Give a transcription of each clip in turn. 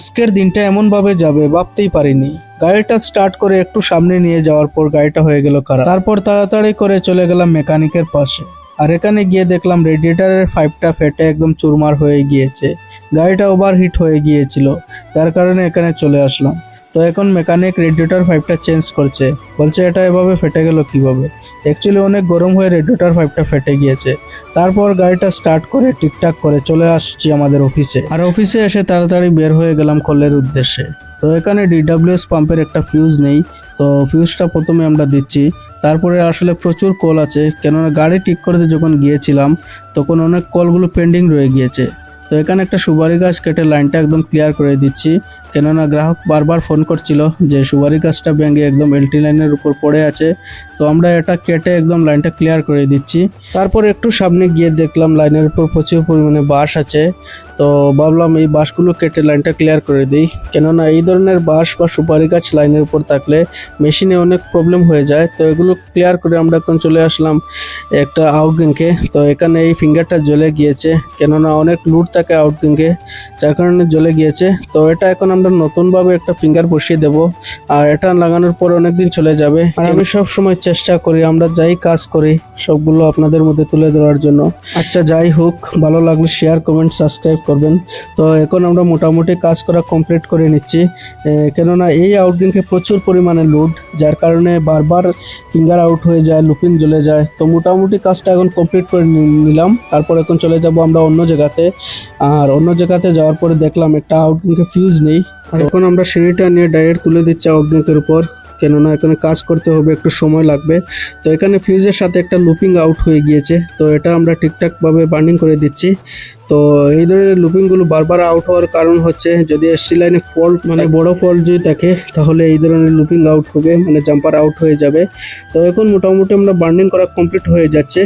আজকের দিনটা এমনভাবে যাবে ভাবতেই পারিনি। গাড়িটা স্টার্ট করে একটু সামনে নিয়ে যাওয়ার পর গাড়িটা হয়ে গেল খারাপ। তারপর তাড়াতাড়ি করে চলে গেলাম মেকানিকের পাশে। আর এখানে গিয়ে দেখলাম রেডিয়েটারের পাইপটা ফেটে একদম চুরমার হয়ে গিয়েছে। গাড়িটা ওভারহিট হয়ে গিয়েছিল, যার কারণে এখানে চলে আসলাম। তো এখন মেকানিক রেডিয়েটার পাইপটা চেঞ্জ করছে, বলছে এটা এভাবে ফেটে গেল কিভাবে। অ্যাকচুয়ালি অনেক গরম হয়ে রেডিয়েটার পাইপটা ফেটে গিয়েছে। তারপর গাড়িটা স্টার্ট করে ঠিকঠাক করে চলে আসছি আমাদের অফিসে। আর অফিসে এসে তাড়াতাড়ি বের হয়ে গেলাম কলের উদ্দেশ্যে। তো এখানে ডিডব্লিউএস পাম্পের একটা ফিউজ নেই, তো ফিউজটা প্রথমে আমরা দিচ্ছি। তারপরে আসলে প্রচুর কল আছে, কেননা গাড়ি ঠিক করতে যখন গিয়েছিলাম তখন অনেক কলগুলো পেন্ডিং রয়ে গিয়েছে। তো এখানে একটা সুপারি গাছ কেটে লাইনটা একদম ক্লিয়ার করে দিচ্ছি, কেননা গ্রাহক বারবার ফোন করছিল যে সুপারি গাছটা ভেঙে একদম এলটি লাইনের উপর পড়ে আছে। তো আমরা এটা কেটে একদম লাইনটা ক্লিয়ার করে দিচ্ছি। তারপর একটু সামনে গিয়ে দেখলাম লাইনের উপর প্রচুর পরিমাণে বাঁশ আছে। তো ভাবলাম এই বাঁশগুলো কেটে লাইনটা ক্লিয়ার করে দিই, কেননা এই ধরনের বাঁশ বা সুপারি গাছ লাইনের উপর থাকলে মেশিনে অনেক প্রবলেম হয়ে যায়। তো এগুলো ক্লিয়ার করে আমরা এখন চলে আসলাম একটা আউটগিংকে। তো এখানে এই ফিঙ্গারটা জ্বলে গিয়েছে, কেননা অনেক লুট থাকে আউটগিংকে, যার কারণে জ্বলে গিয়েছে। তো এটা এখন আমরা নতুনভাবে একটা ফিঙ্গার বসিয়ে দেব, আর এটা লাগানোর পর অনেকদিন চলে যাবে। আর আমি সব সময় চেষ্টা করি আমরা যাই কাজ করি সবগুলো আপনাদের মধ্যে তুলে ধরার জন্য। আচ্ছা, যাই হোক, ভালো লাগলে শেয়ার, কমেন্ট, সাবস্ক্রাইব করবেন। তো এখন আমরা মোটামুটি কাজ করা কমপ্লিট করে নিচ্ছি, কেননা এই আউটগিংকে প্রচুর পরিমাণে লুট, যার কারণে বারবার ফিঙ্গার আউট হয়ে যায়, লুপিং জ্বলে যায়। তো মোটামুটি কাজটা এখন কমপ্লিট করে নিলাম। তারপর এখন চলে যাব আমরা অন্য জায়গাতে। আর অন্য জায়গাতে যাওয়ার পরে দেখলাম একটা আউটগিংকে ফিউজ নেই। এখন আমরা সিঁড়িটা নিয়ে ডাইরেক্ট তুলে দিচ্ছি আউটগিংকের উপর, কেননা এখানে কাজ করতে হবে, একটু সময় লাগবে। তো এখানে ফিউজের সাথে একটা লুপিং আউট হয়ে গিয়েছে, তো এটা আমরা ঠিকঠাকভাবে বার্নিং করে দিচ্ছি। তো এই ধরনের লুপিংগুলো বারবার আউট হওয়ার কারণ হচ্ছে যদি এসসি লাইনে ফল্ট মানে বড় ফল্ট যদি থাকে তাহলে এই ধরনের লুপিং আউট হবে, মানে জাম্পার আউট হয়ে যাবে। তো এখন মোটামুটি আমরা বার্নিং করা কমপ্লিট হয়ে যাচ্ছে।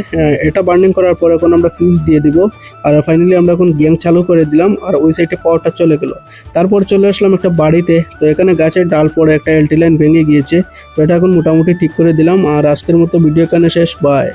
এটা বার্নিং করার পর এখন আমরা ফিউজ দিয়ে দিব, আর ফাইনালি আমরা এখন গ্যাং চালু করে দিলাম, আর ওই সাইডে পাওয়ারটা চলে গেল। তারপর চলে আসলাম একটা বাড়িতে। তো এখানে গাছের ডাল পড়ে একটা এলটি লাইন ভেঙে গিয়েছে, তো এটা এখন মোটামুটি ঠিক করে দিলাম। আর আজকের মতো ভিডিও এখানে শেষ, বাই।